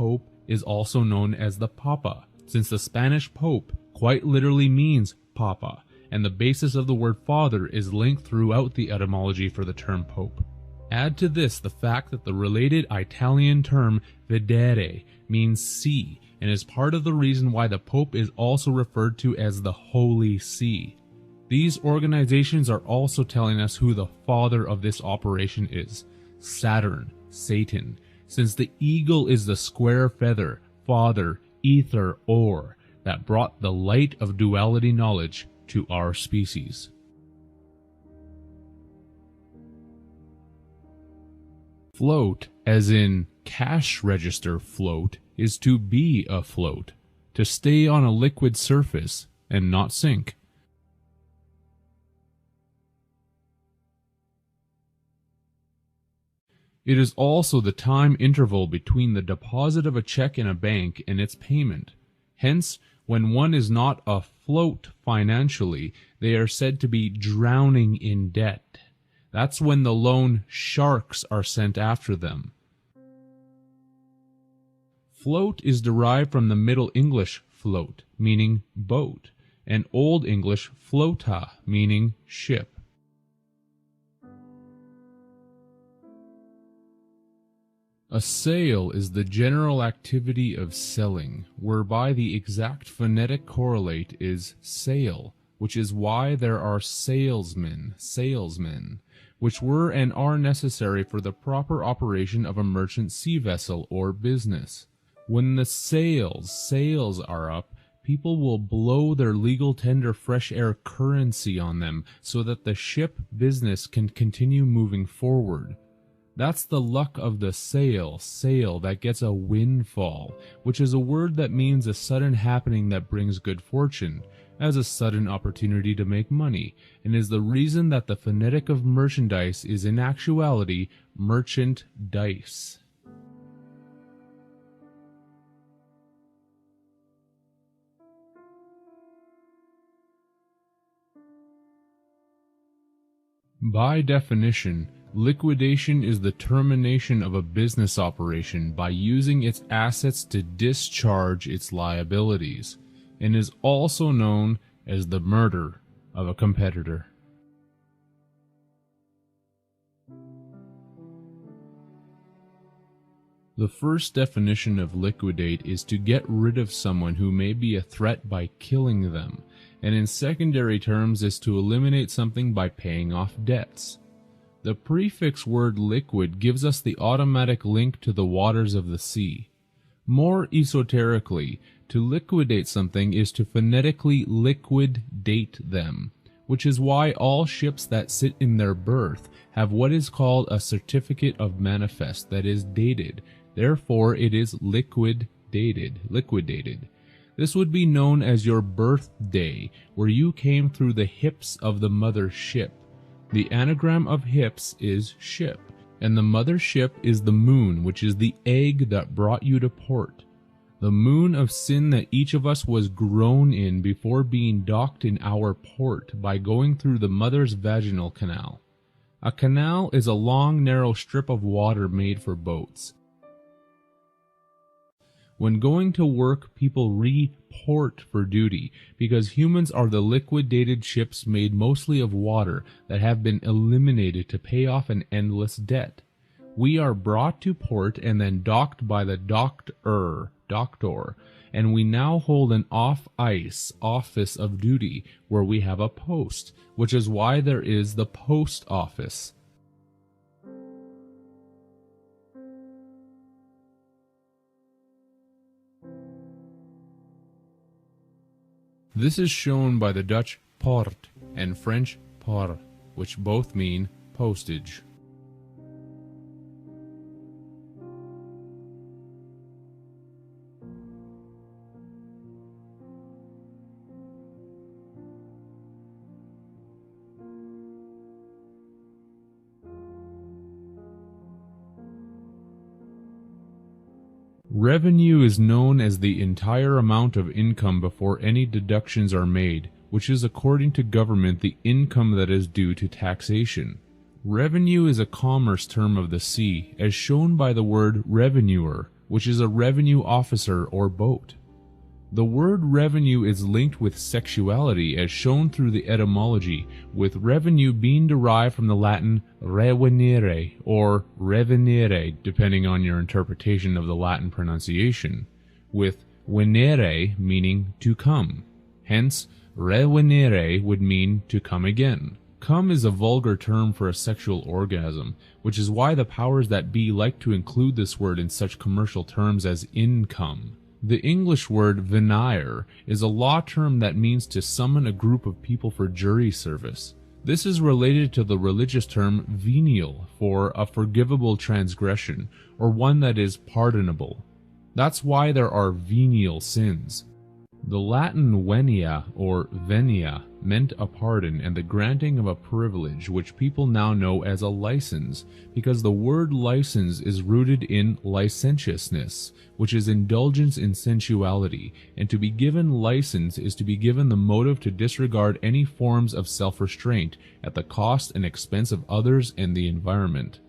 Pope is also known as the Papa, since the Spanish Pope quite literally means Papa, and the basis of the word father is linked throughout the etymology for the term Pope. Add to this the fact that the related Italian term vedere means see, and is part of the reason why the Pope is also referred to as the Holy See. These organizations are also telling us who the father of this operation is: Saturn, Satan, since the eagle is the square feather, father, ether, or, that brought the light of duality knowledge to our species. Float, as in cash register float, is to be afloat, to stay on a liquid surface and not sink. It is also the time interval between the deposit of a check in a bank and its payment. Hence, when one is not afloat financially, they are said to be drowning in debt. That's when the loan sharks are sent after them. Float is derived from the Middle English float, meaning boat, and Old English flota, meaning ship. A sale is the general activity of selling, whereby the exact phonetic correlate is sale, which is why there are salesmen, which were and are necessary for the proper operation of a merchant sea vessel or business. When the sails are up, people will blow their legal tender fresh air currency on them so that the ship business can continue moving forward. That's the luck of the sail that gets a windfall, which is a word that means a sudden happening that brings good fortune, as a sudden opportunity to make money, and is the reason that the phonetic of merchandise is in actuality merchant dice. By definition, liquidation is the termination of a business operation by using its assets to discharge its liabilities, and is also known as the murder of a competitor. The first definition of liquidate is to get rid of someone who may be a threat by killing them, and in secondary terms is to eliminate something by paying off debts. The prefix word liquid gives us the automatic link to the waters of the sea. More esoterically, to liquidate something is to phonetically liquid-date them, which is why all ships that sit in their berth have what is called a certificate of manifest that is dated. Therefore, it is liquidated. This would be known as your birthday, where you came through the hips of the mother ship. The anagram of hips is ship, and the mother ship is the moon, which is the egg that brought you to port. The moon of sin that each of us was grown in before being docked in our port by going through the mother's vaginal canal. A canal is a long, narrow strip of water made for boats. When going to work, people report for duty, because humans are the liquidated ships made mostly of water that have been eliminated to pay off an endless debt. We are brought to port and then docked by the doctor, and we now hold an off-ice office of duty where we have a post, which is why there is the post office. This is shown by the Dutch poort and French port, which both mean postage. Revenue is known as the entire amount of income before any deductions are made, which is according to government the income that is due to taxation. Revenue is a commerce term of the sea, as shown by the word revenuer, which is a revenue officer or boat. The word revenue is linked with sexuality as shown through the etymology, with revenue being derived from the Latin revenire or revenere, depending on your interpretation of the Latin pronunciation, with venere meaning to come. Hence, revenere would mean to come again. Come is a vulgar term for a sexual orgasm, which is why the powers that be like to include this word in such commercial terms as income. The English word venire is a law term that means to summon a group of people for jury service. This is related to the religious term venial for a forgivable transgression, or one that is pardonable. That's why there are venial sins. The Latin venia or venia meant a pardon and the granting of a privilege, which people now know as a license, because the word license is rooted in licentiousness, which is indulgence in sensuality, and to be given license is to be given the motive to disregard any forms of self-restraint at the cost and expense of others and the environment.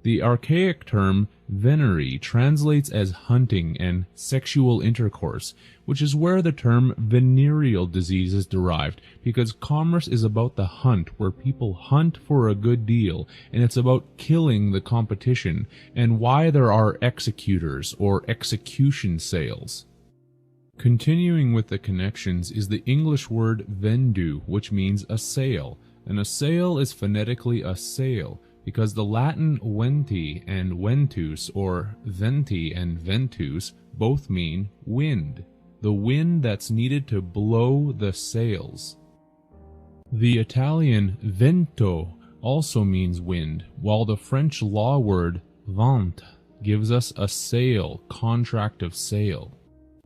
The archaic term venery translates as hunting and sexual intercourse, which is where the term venereal disease is derived, because commerce is about the hunt, where people hunt for a good deal, and it's about killing the competition, and why there are executors or execution sales. Continuing with the connections is the English word vendu, which means a sale, and a sale is phonetically a sail, because the Latin venti and ventus, or venti and ventus, both mean wind, the wind that's needed to blow the sails. The Italian vento also means wind, while the French law word vente gives us a sale, contract of sale.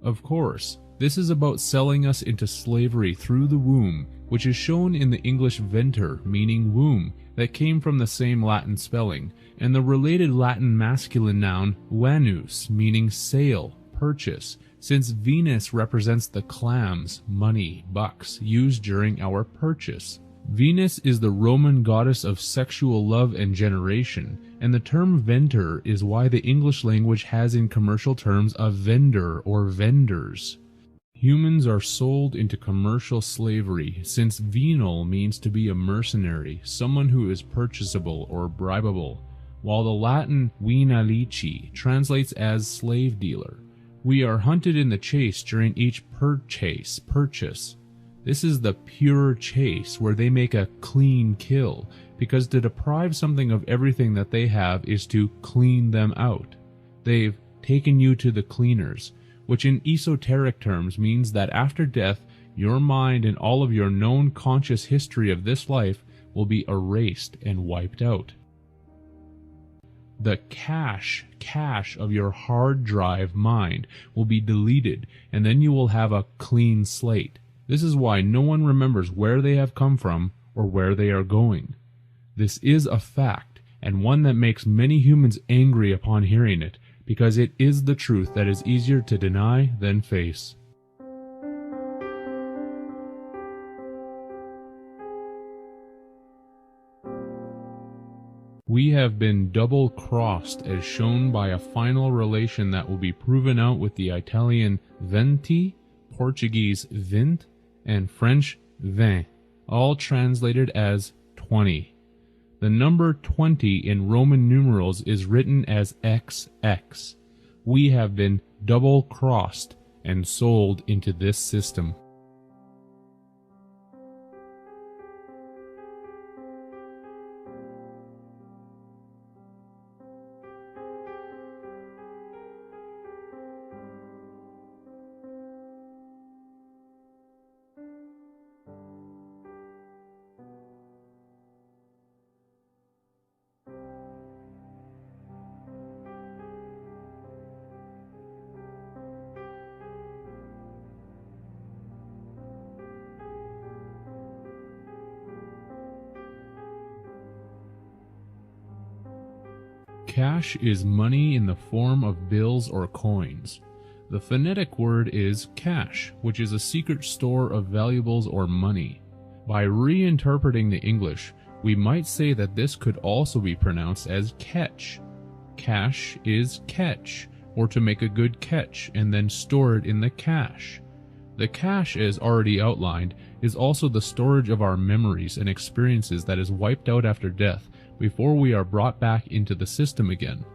Of course, this is about selling us into slavery through the womb, which is shown in the English venter, meaning womb, that came from the same Latin spelling, and the related Latin masculine noun vanus, meaning sale, purchase, since Venus represents the clams, money, bucks, used during our purchase. Venus is the Roman goddess of sexual love and generation, and the term venter is why the English language has in commercial terms a vendor or vendors. Humans are sold into commercial slavery, since venal means to be a mercenary, someone who is purchasable or bribable, while the Latin venalici translates as slave dealer. We are hunted in the chase during each purchase. This is the pure chase, where they make a clean kill, because to deprive something of everything that they have is to clean them out. They've taken you to the cleaners, which in esoteric terms means that after death, your mind and all of your known conscious history of this life will be erased and wiped out. The cache of your hard drive mind will be deleted, and then you will have a clean slate. This is why no one remembers where they have come from or where they are going. This is a fact, and one that makes many humans angry upon hearing it, because it is the truth that is easier to deny than face. We have been double-crossed as shown by a final relation that will be proven out with the Italian venti, Portuguese vint, and French vin, all translated as 20. The number 20 in Roman numerals is written as XX. We have been double-crossed and sold into this system. Cash is money in the form of bills or coins. The phonetic word is cash, which is a secret store of valuables or money. By reinterpreting the English, We might say that this could also be pronounced as catch. Cash is catch, or to make a good catch and then store it in the cache. The cache, as already outlined, is also the storage of our memories and experiences that is wiped out after death before we are brought back into the system again.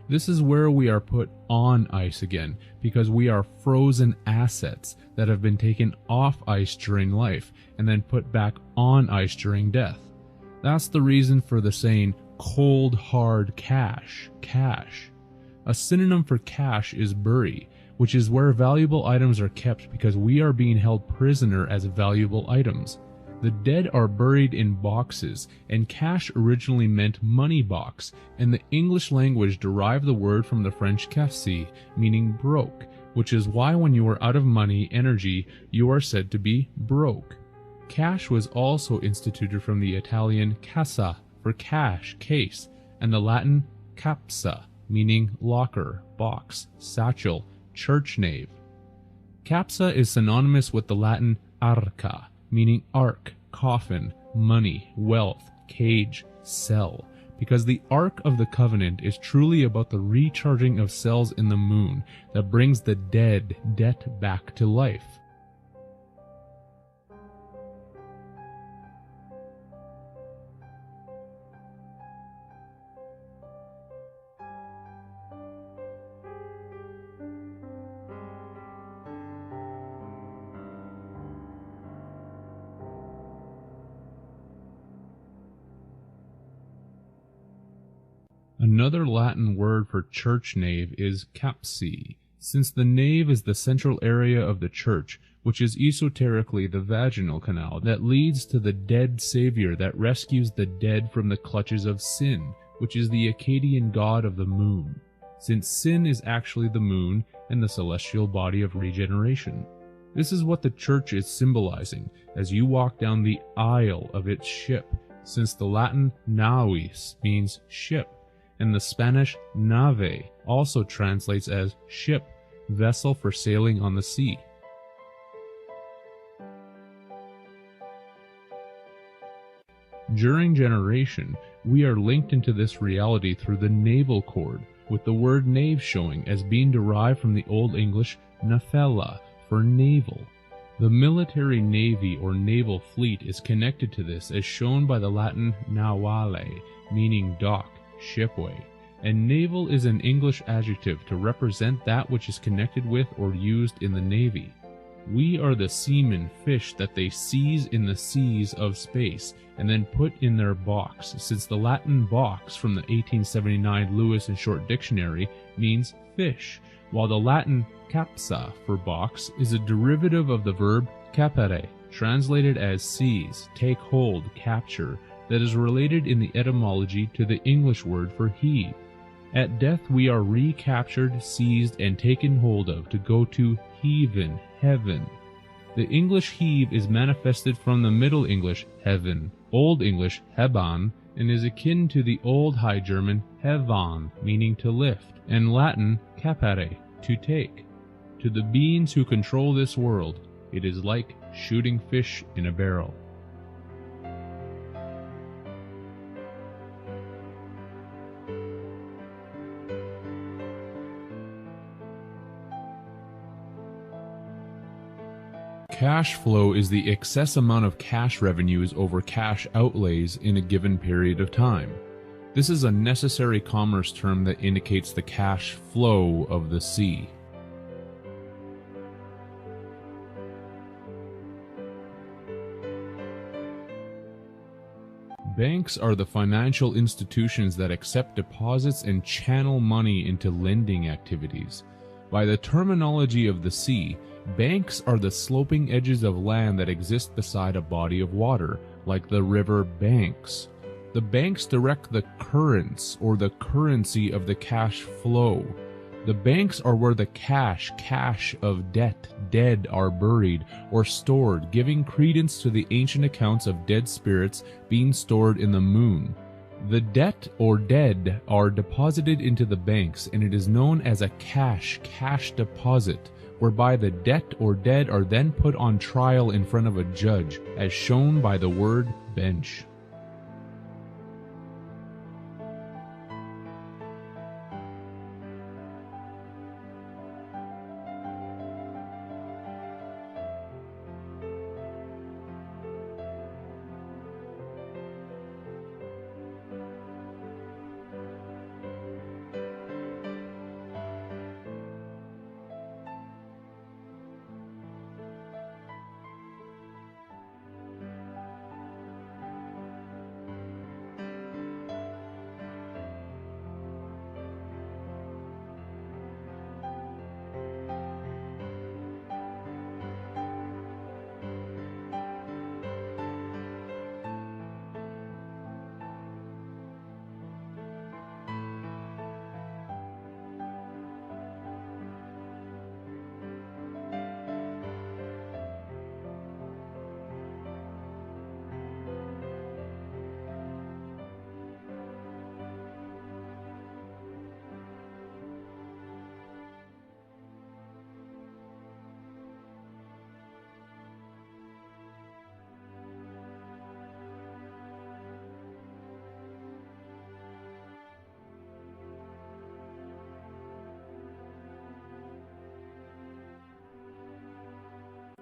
This is where we are put on ice again, because we are frozen assets that have been taken off ice during life and then put back on ice during death. That's the reason for the saying, cold hard cash, cash. A synonym for cache is bury, which is where valuable items are kept because we are being held prisoner as valuable items. The dead are buried in boxes, and cache originally meant money box, and the English language derived the word from the French caisse, meaning broke, which is why when you are out of money, energy, you are said to be broke. Cash was also instituted from the Italian cassa, for cash, case, and the Latin capsa, meaning locker, box, satchel, church nave. Capsa is synonymous with the Latin arca, meaning ark, coffin, money, wealth, cage, cell, because the Ark of the Covenant is truly about the recharging of cells in the moon that brings the dead debt back to life. Another Latin word for church nave is capsi, since the nave is the central area of the church, which is esoterically the vaginal canal that leads to the dead savior that rescues the dead from the clutches of sin, which is the Akkadian god of the moon, since sin is actually the moon and the celestial body of regeneration. This is what the church is symbolizing as you walk down the aisle of its ship, since the Latin navis means ship, and the Spanish nave also translates as ship, vessel for sailing on the sea. During generation, we are linked into this reality through the naval cord, with the word nave showing as being derived from the Old English nafella for naval. The military navy or naval fleet is connected to this as shown by the Latin navale, meaning dock, shipway, and naval is an English adjective to represent that which is connected with or used in the navy. We are the seamen fish that they seize in the seas of space and then put in their box, since the Latin box from the 1879 Lewis and Short Dictionary means fish, while the Latin capsa for box is a derivative of the verb capere, translated as seize, take hold, capture, that is related in the etymology to the English word for heave. At death we are recaptured, seized, and taken hold of to go to heaven, heaven. The English heave is manifested from the Middle English heaven, Old English heban, and is akin to the Old High German hevan, meaning to lift, and Latin capere, to take. To the beings who control this world, it is like shooting fish in a barrel. Cash flow is the excess amount of cash revenues over cash outlays in a given period of time. This is a necessary commerce term that indicates the cash flow of the sea. Banks are the financial institutions that accept deposits and channel money into lending activities. By the terminology of the sea, banks are the sloping edges of land that exist beside a body of water, like the river Banks. The banks direct the currents or the currency of the cash flow. The banks are where the cash of debt, dead are buried or stored, giving credence to the ancient accounts of dead spirits being stored in the moon. The debt or dead are deposited into the banks, and it is known as a cash deposit, whereby the debt or dead are then put on trial in front of a judge, as shown by the word bench.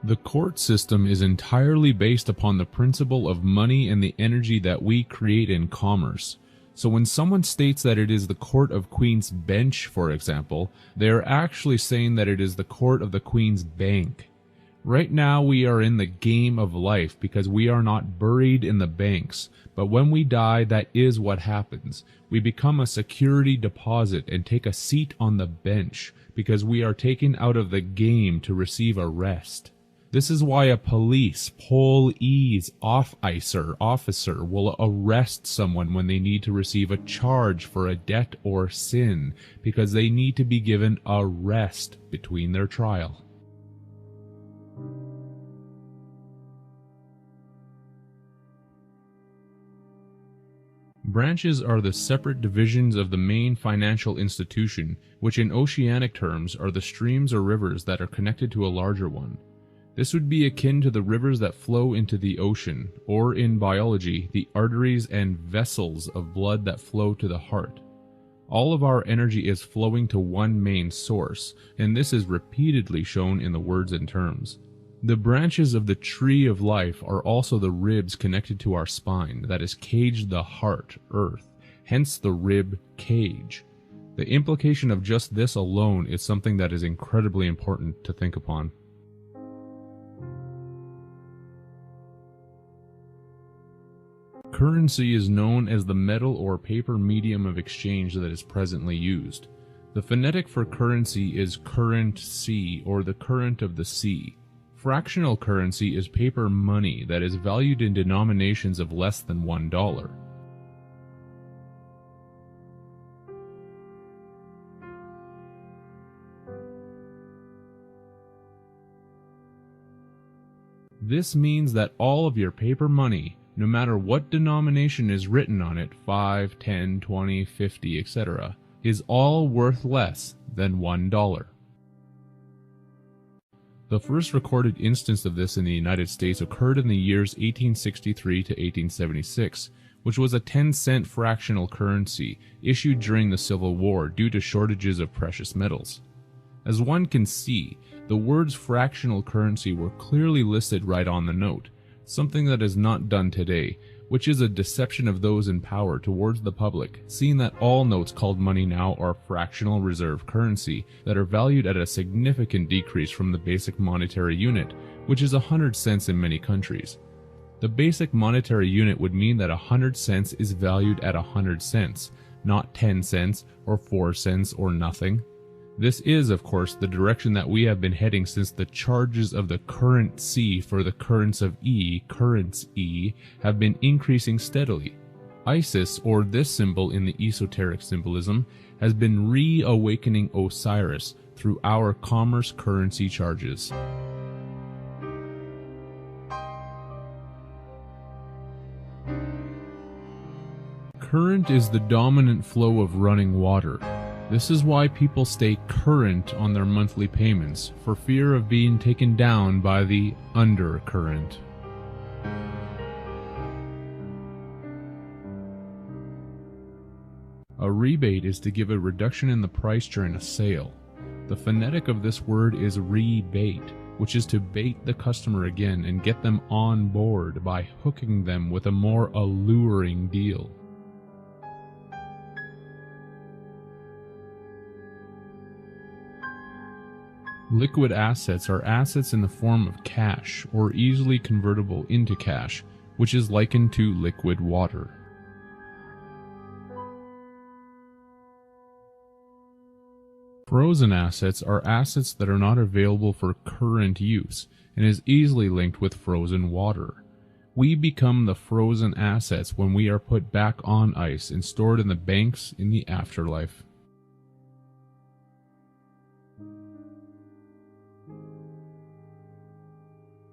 The court system is entirely based upon the principle of money and the energy that we create in commerce. So when someone states that it is the Court of Queen's Bench, for example, they are actually saying that it is the Court of the Queen's Bank. Right now we are in the game of life because we are not buried in the banks, but when we die, that is what happens. We become a security deposit and take a seat on the bench because we are taken out of the game to receive a rest. This is why a police, officer will arrest someone when they need to receive a charge for a debt or sin, because they need to be given a rest between their trial. Branches are the separate divisions of the main financial institution, which in oceanic terms are the streams or rivers that are connected to a larger one. This would be akin to the rivers that flow into the ocean, or in biology, the arteries and vessels of blood that flow to the heart. All of our energy is flowing to one main source, and this is repeatedly shown in the words and terms. The branches of the tree of life are also the ribs connected to our spine that is caged the heart, earth, hence the rib cage. The implication of just this alone is something that is incredibly important to think upon. Currency is known as the metal or paper medium of exchange that is presently used. The phonetic for currency is current sea, or the current of the sea. Fractional currency is paper money that is valued in denominations of less than $1. This means that all of your paper money, no matter what denomination is written on it, 5, 10, 20, 50, etc., is all worth less than $1. The first recorded instance of this in the United States occurred in the years 1863 to 1876, which was a 10-cent fractional currency issued during the Civil War due to shortages of precious metals. As one can see, the words fractional currency were clearly listed right on the note, something that is not done today, which is a deception of those in power towards the public, seeing that all notes called money now are fractional reserve currency that are valued at a significant decrease from the basic monetary unit, which is 100 cents in many countries. The basic monetary unit would mean that 100 cents is valued at 100 cents, not 10 cents or 4 cents or nothing. This is, of course, the direction that we have been heading since the charges of the currency for the currents of currents E, have been increasing steadily. Isis, or this symbol in the esoteric symbolism, has been reawakening Osiris through our commerce currency charges. Current is the dominant flow of running water. This is why people stay current on their monthly payments, for fear of being taken down by the undercurrent. A rebate is to give a reduction in the price during a sale. The phonetic of this word is rebate, which is to bait the customer again and get them on board by hooking them with a more alluring deal. Liquid assets are assets in the form of cash or easily convertible into cash, which is likened to liquid water. Frozen assets are assets that are not available for current use and is easily linked with frozen water. We become the frozen assets when we are put back on ice and stored in the banks in the afterlife.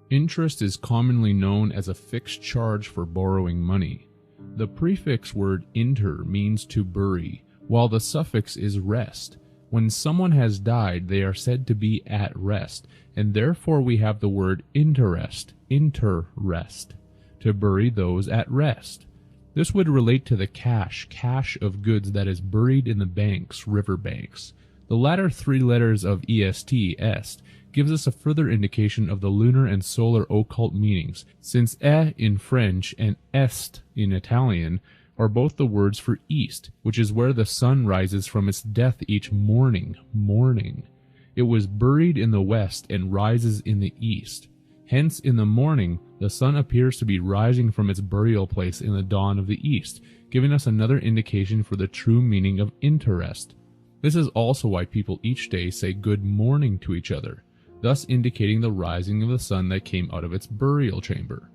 Interest is commonly known as a fixed charge for borrowing money. The prefix word inter means to bury, while the suffix is rest. When someone has died, they are said to be at rest, and therefore we have the word interest, to bury those at rest. This would relate to the cash of goods that is buried in the banks, river banks. The latter three letters of est, gives us a further indication of the lunar and solar occult meanings, since in French and est in Italian are both the words for east, which is where the sun rises from its death each morning. It was buried in the west and rises in the east. Hence, in the morning, the sun appears to be rising from its burial place in the dawn of the east, giving us another indication for the true meaning of interest. This is also why people each day say good morning to each other, thus indicating the rising of the sun that came out of its burial chamber.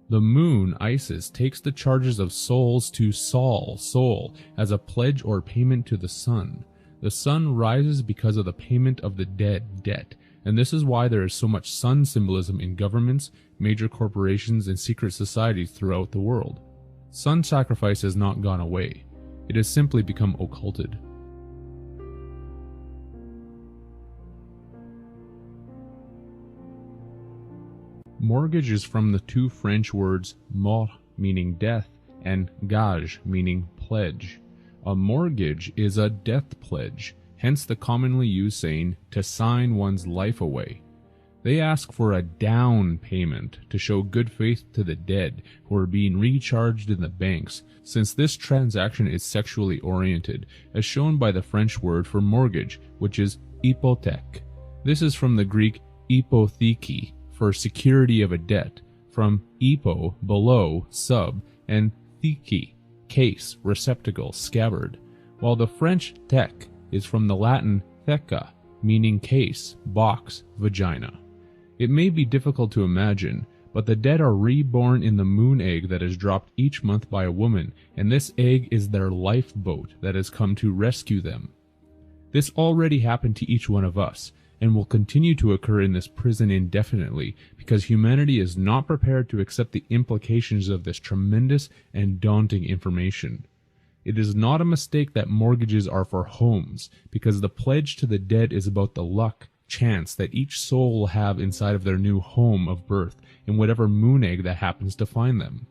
The moon, Isis, takes the charges of souls to Sol, soul, as a pledge or payment to the sun. The sun rises because of the payment of the dead, debt, and this is why there is so much sun symbolism in governments, major corporations, and secret societies throughout the world. Sun sacrifice has not gone away. It has simply become occulted. Mortgage is from the two French words mort, meaning death, and gage, meaning pledge. A mortgage is a death pledge, hence the commonly used saying to sign one's life away. They ask for a down payment to show good faith to the dead who are being recharged in the banks, since this transaction is sexually oriented, as shown by the French word for mortgage, which is hypothèque. This is from the Greek hypotheke, for security of a debt, from hypo, below, sub, and theke, case, receptacle, scabbard, while the French thèque is from the Latin theca, meaning case, box, vagina. It may be difficult to imagine, but the dead are reborn in the moon egg that is dropped each month by a woman, and this egg is their lifeboat that has come to rescue them. This already happened to each one of us, and will continue to occur in this prison indefinitely, because humanity is not prepared to accept the implications of this tremendous and daunting information. It is not a mistake that mortgages are for homes, because the pledge to the dead is about the luck, chance that each soul will have inside of their new home of birth, in whatever moon egg that happens to find them.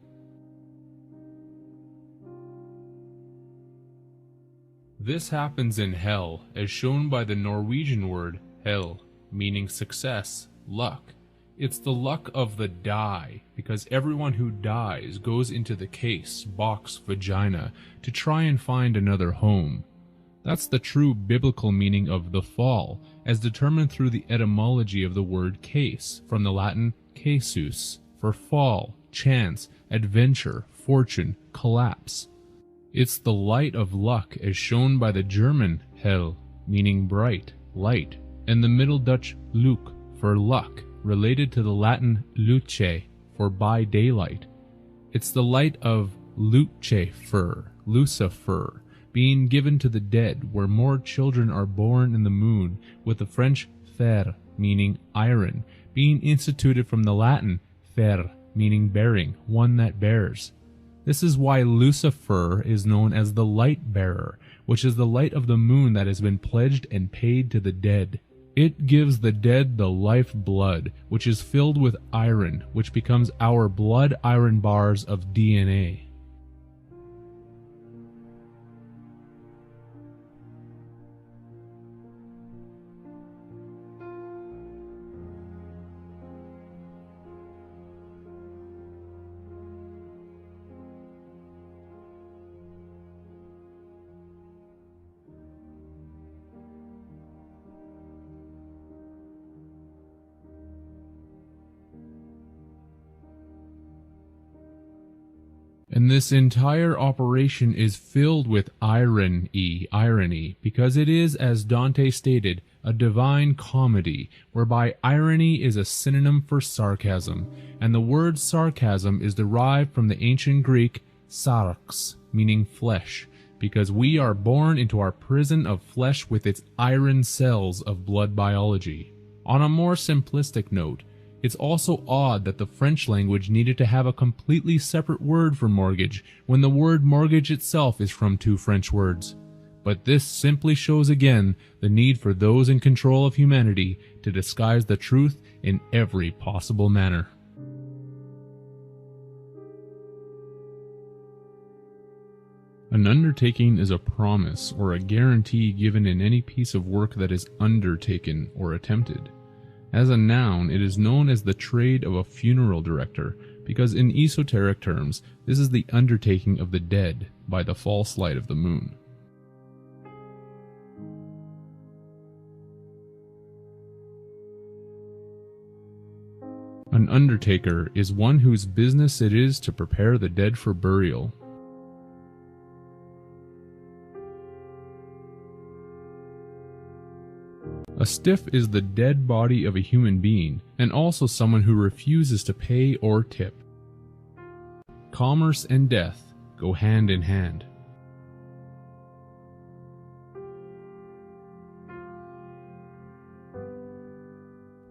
This happens in hell, as shown by the Norwegian word hell, meaning success, luck. It's the luck of the die, because everyone who dies goes into the case, box, vagina, to try and find another home. That's the true biblical meaning of the fall, as determined through the etymology of the word case, from the Latin casus, for fall, chance, adventure, fortune, collapse. It's the light of luck as shown by the German hell, meaning bright, light, and the Middle Dutch luc, for luck, related to the Latin luce, for by daylight. It's the light of Lucifer, Lucifer, being given to the dead, where more children are born in the moon, with the French fer, meaning iron, being instituted from the Latin fer, meaning bearing, one that bears. This is why Lucifer is known as the light bearer, which is the light of the moon that has been pledged and paid to the dead. It gives the dead the life blood, which is filled with iron, which becomes our blood iron bars of DNA. And this entire operation is filled with irony, because it is, as Dante stated, a divine comedy, whereby irony is a synonym for sarcasm, and the word sarcasm is derived from the ancient Greek sarx, meaning flesh, because we are born into our prison of flesh with its iron cells of blood biology. On a more simplistic note, it's also odd that the French language needed to have a completely separate word for mortgage when the word mortgage itself is from two French words. But this simply shows again the need for those in control of humanity to disguise the truth in every possible manner. An undertaking is a promise or a guarantee given in any piece of work that is undertaken or attempted. As a noun, it is known as the trade of a funeral director, because in esoteric terms, this is the undertaking of the dead by the false light of the moon. An undertaker is one whose business it is to prepare the dead for burial. A stiff is the dead body of a human being, and also someone who refuses to pay or tip. Commerce and death go hand in hand.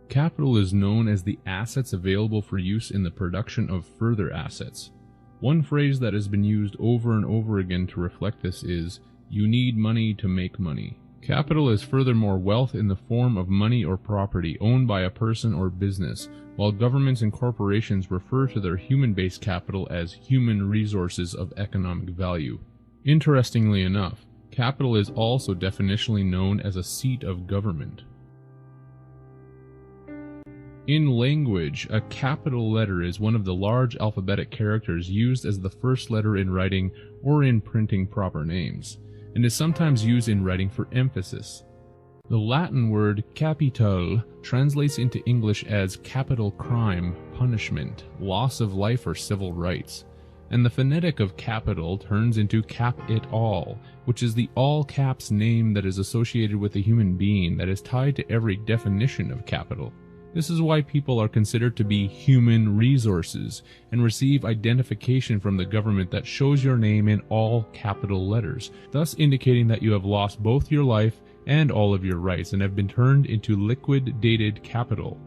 Capital is known as the assets available for use in the production of further assets. One phrase that has been used over and over again to reflect this is, "You need money to make money." Capital is furthermore wealth in the form of money or property owned by a person or business, while governments and corporations refer to their human-based capital as human resources of economic value. Interestingly enough, capital is also definitionally known as a seat of government. In language, a capital letter is one of the large alphabetic characters used as the first letter in writing or in printing proper names, and is sometimes used in writing for emphasis. The Latin word capital translates into English as capital crime, punishment, loss of life or civil rights, and the phonetic of capital turns into cap it all, which is the all caps name that is associated with a human being that is tied to every definition of capital. This is why people are considered to be human resources and receive identification from the government that shows your name in all capital letters, thus indicating that you have lost both your life and all of your rights and have been turned into liquidated capital.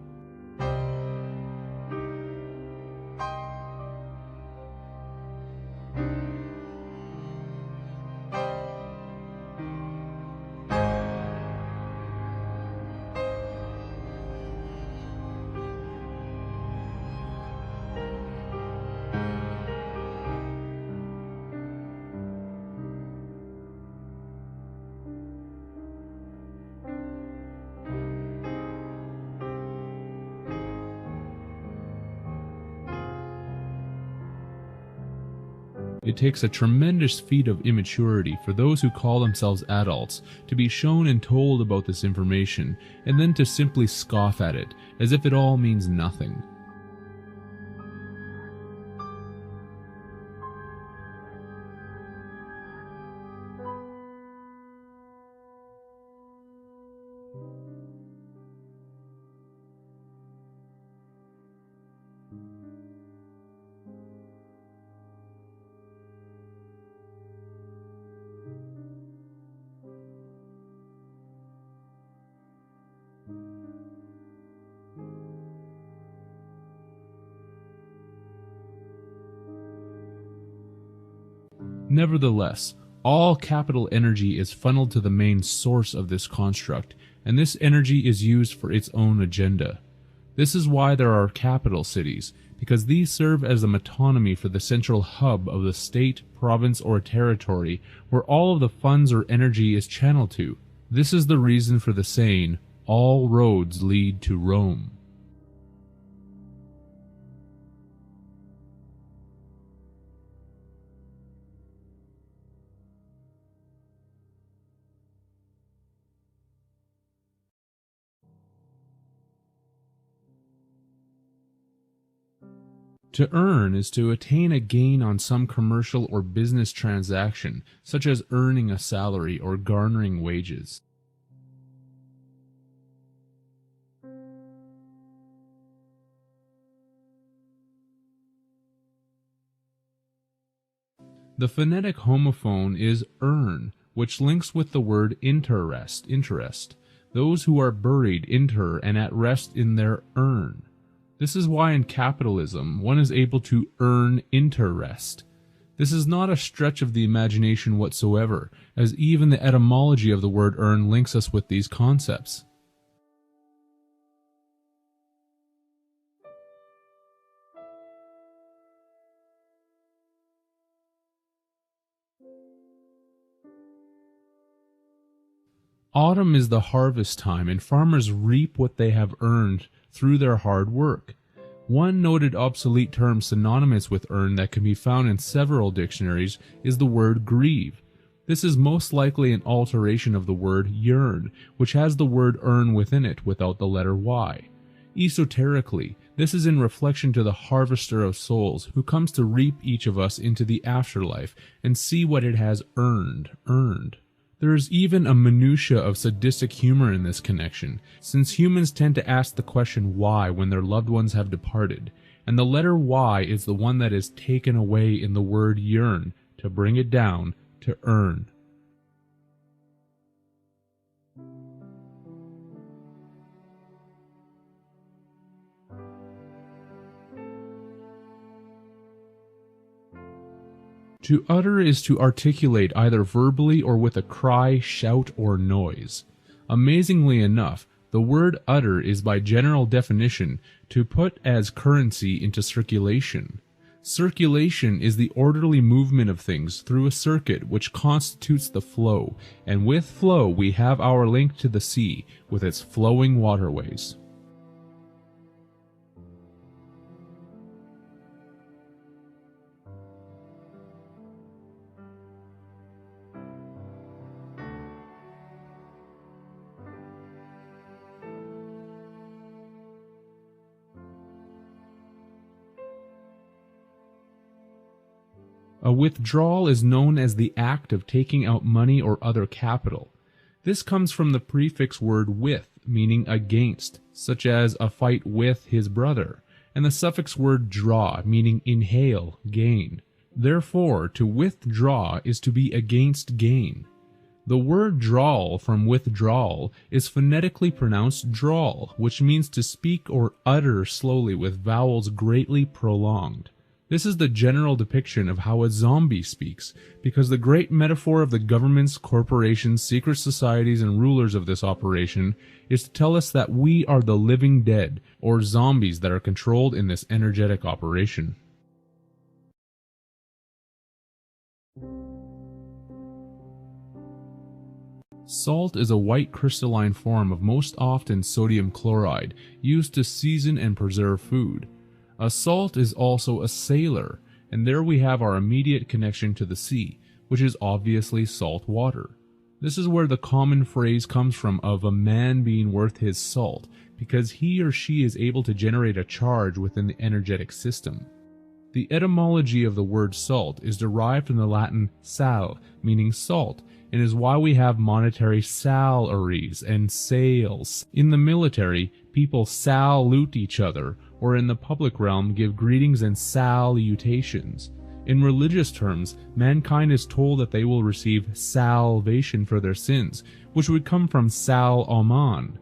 It takes a tremendous feat of immaturity for those who call themselves adults to be shown and told about this information, and then to simply scoff at it, as if it all means nothing. Nevertheless, all capital energy is funneled to the main source of this construct, and this energy is used for its own agenda. This is why there are capital cities, because these serve as a metonymy for the central hub of the state, province, or territory where all of the funds or energy is channeled to. This is the reason for the saying, "All roads lead to Rome." To earn is to attain a gain on some commercial or business transaction, such as earning a salary or garnering wages. The phonetic homophone is earn, which links with the word interest. Those who are buried inter and at rest in their urn. This is why in capitalism one is able to earn interest. This is not a stretch of the imagination whatsoever, as even the etymology of the word earn links us with these concepts. Autumn is the harvest time, and farmers reap what they have earned through their hard work. One noted obsolete term synonymous with earn that can be found in several dictionaries is the word grieve. This is most likely an alteration of the word yearn, which has the word earn within it without the letter Y. Esoterically, this is in reflection to the harvester of souls who comes to reap each of us into the afterlife and see what it has earned. There is even a minutia of sadistic humor in this connection, since humans tend to ask the question why when their loved ones have departed, and the letter Y is the one that is taken away in the word yearn to bring it down to earn. To utter is to articulate either verbally or with a cry, shout, or noise. Amazingly enough, the word utter is by general definition to put as currency into circulation. Circulation is the orderly movement of things through a circuit which constitutes the flow, and with flow we have our link to the sea with its flowing waterways. A withdrawal is known as the act of taking out money or other capital. This comes from the prefix word with, meaning against, such as a fight with his brother, and the suffix word draw, meaning inhale, gain. Therefore, to withdraw is to be against gain. The word drawl from withdrawal is phonetically pronounced drawl, which means to speak or utter slowly with vowels greatly prolonged. This is the general depiction of how a zombie speaks, because the great metaphor of the governments, corporations, secret societies, and rulers of this operation is to tell us that we are the living dead, or zombies that are controlled in this energetic operation. Salt is a white crystalline form of most often sodium chloride, used to season and preserve food. A salt is also a sailor, and there we have our immediate connection to the sea, which is obviously salt water. This is where the common phrase comes from of a man being worth his salt, because he or she is able to generate a charge within the energetic system. The etymology of the word salt is derived from the Latin sal, meaning salt, and is why we have monetary salaries and sales. In the military, people salute each other, or in the public realm give greetings and salutations. In religious terms, mankind is told that they will receive salvation for their sins, which would come from sal aman,